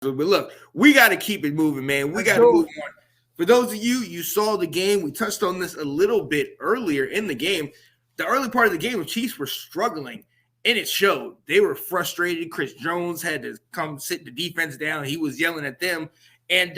with. But look, we got to keep it moving, man. We got to move on. For those of you saw the game, we touched on this a little bit earlier in the game. The early part of the game, the Chiefs were struggling, and it showed. They were frustrated. Chris Jones had to come sit the defense down. He was yelling at them. And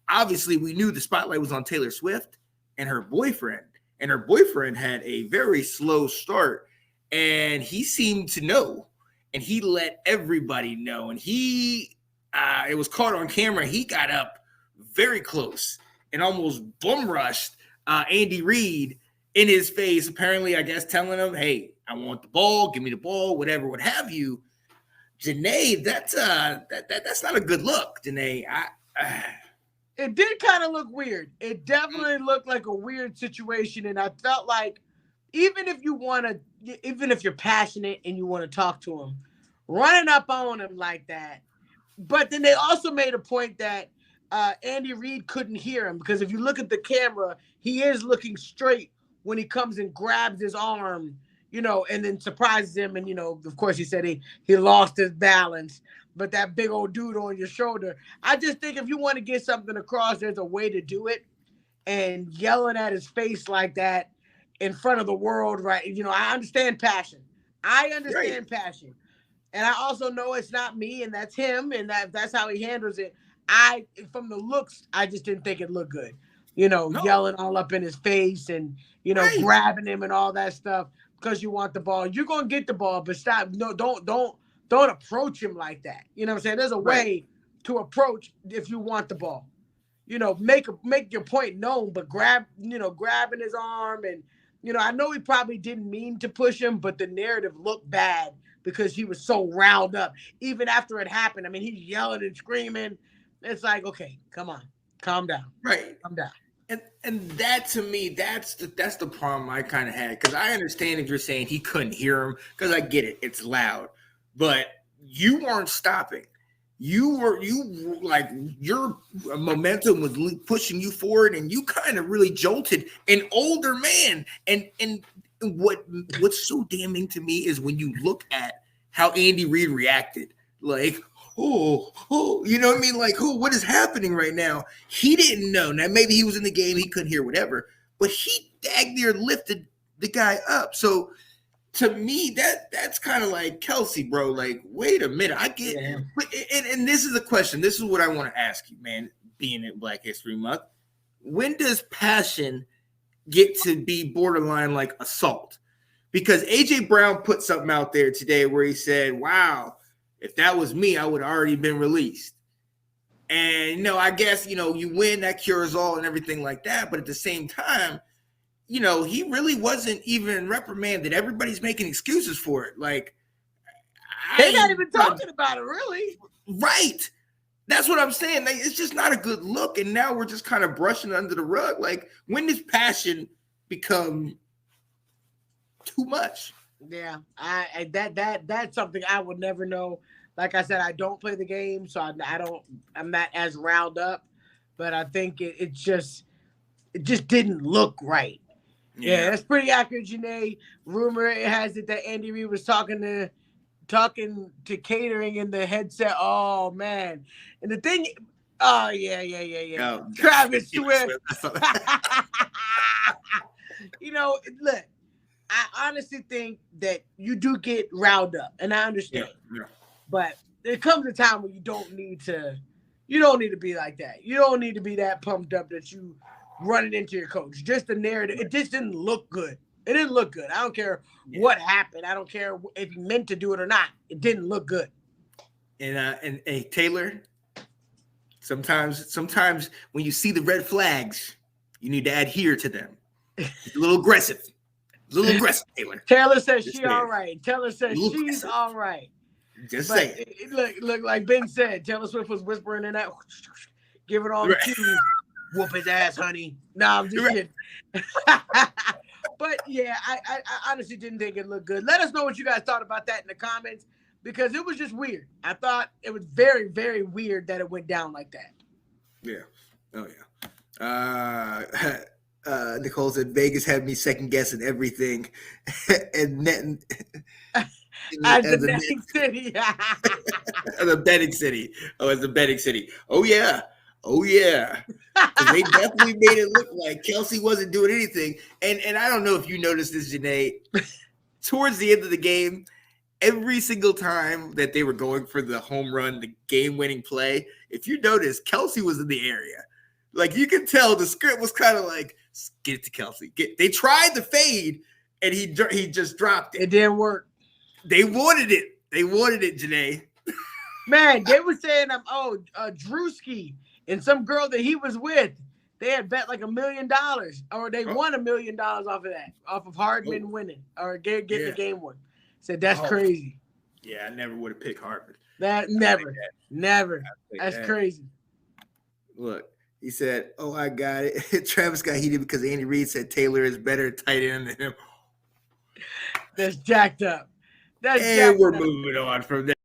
obviously, we knew the spotlight was on Taylor Swift and her boyfriend. And her boyfriend had a very slow start, and he seemed to know. And he let everybody know. And it was caught on camera. He got up very close and almost bum rushed Andy Reid in his face, apparently, I guess, telling him, hey, I want the ball, give me the ball, whatever, what have you. Janae, that's not a good look, Janae. It did kind of look weird. It definitely looked like a weird situation, and I felt like even if you're passionate and you want to talk to him, running up on him like that. But then they also made a point that Andy Reid couldn't hear him, because if you look at the camera, he is looking straight when he comes and grabs his arm, and then surprises him. And, of course, he said he lost his balance. But that big old dude on your shoulder, I just think if you want to get something across, there's a way to do it. And yelling at his face like that in front of the world, right? I understand passion. Passion. And I also know it's not me, and that's him, and that's how he handles it. From the looks, I just didn't think it looked good. Yelling all up in his face and, grabbing him and all that stuff because you want the ball. You're going to get the ball, but stop. No, don't approach him like that. You know what I'm saying? There's a way to approach if you want the ball. Make your point known, but grabbing his arm. And, I know he probably didn't mean to push him, but the narrative looked bad because he was so riled up. Even after it happened, I mean, he's yelling and screaming. It's like, okay, come on, calm down. Right. Calm down. And that, to me, that's the problem I kind of had, because I understand if you're saying he couldn't hear him, because I get it, it's loud, but you weren't stopping. Your momentum was pushing you forward, and you kind of really jolted an older man. And what's so damning to me is when you look at how Andy Reid reacted, like, oh, you know what I mean? Like, what is happening right now? He didn't know. Now, maybe he was in the game, he couldn't hear whatever, but he daggone near lifted the guy up. So to me, that's kind of like, Kelsey, bro, like, wait a minute. I get and this is the question. This is what I want to ask you, man, being in Black History Month. When does passion get to be borderline like assault? Because A.J. Brown put something out there today where he said, wow, if that was me, I would have already been released. And, I guess, you win, that cures all and everything like that. But at the same time, he really wasn't even reprimanded. Everybody's making excuses for it. Like, they're not even talking about it, really. Right. That's what I'm saying. Like, it's just not a good look. And now we're just kind of brushing under the rug. Like, when does passion become too much? Yeah, that's something I would never know. Like I said, I don't play the game, so I'm not as riled up. But I think it just didn't look right. Yeah, that's pretty accurate, Janae. Rumor has it that Andy Reid was talking to catering in the headset. Oh man, and the thing. Oh yeah. Oh, Travis Swift. Look. I honestly think that you do get riled up, and I understand. Yeah. But there comes a time where you don't need to be like that. You don't need to be that pumped up that you run it into your coach. Just the narrative. It just didn't look good. It didn't look good. I don't care what happened. I don't care if you meant to do it or not. It didn't look good. And Taylor, sometimes when you see the red flags, you need to adhere to them. It's a little aggressive. Taylor. Taylor says she's all right. Taylor says she's all right. Just say it. Look, like Ben said, Taylor Swift was whispering in that. Give it all to you. Whoop his ass, honey. No, I'm just kidding. But yeah, I honestly didn't think it looked good. Let us know what you guys thought about that in the comments, because it was just weird. I thought it was very, very weird that it went down like that. Yeah. Oh yeah. Nicole said Vegas had me second guessing everything, and At the next city. The betting city. Oh, it's the betting city. Oh yeah. Oh yeah. Because they definitely made it look like Kelsey wasn't doing anything. And I don't know if you noticed this, Janae. Towards the end of the game, every single time that they were going for the home run, the game-winning play, if you notice, Kelsey was in the area. Like, you can tell the script was kind of like, get it to Kelsey. They tried the fade, and he just dropped it. It didn't work. They wanted it. They wanted it, Janae. Man, they were saying, Drewski and some girl that he was with, they had bet like $1 million, or they won $1 million off of that, off of Hardman winning or getting the game won. Said that's crazy. Yeah, I never would have picked Hardman. Never. That's crazy. Look, he said, "Oh, I got it." Travis got heated because Andy Reid said Taylor is better tight end than him. That's jacked up. And we're moving on from that.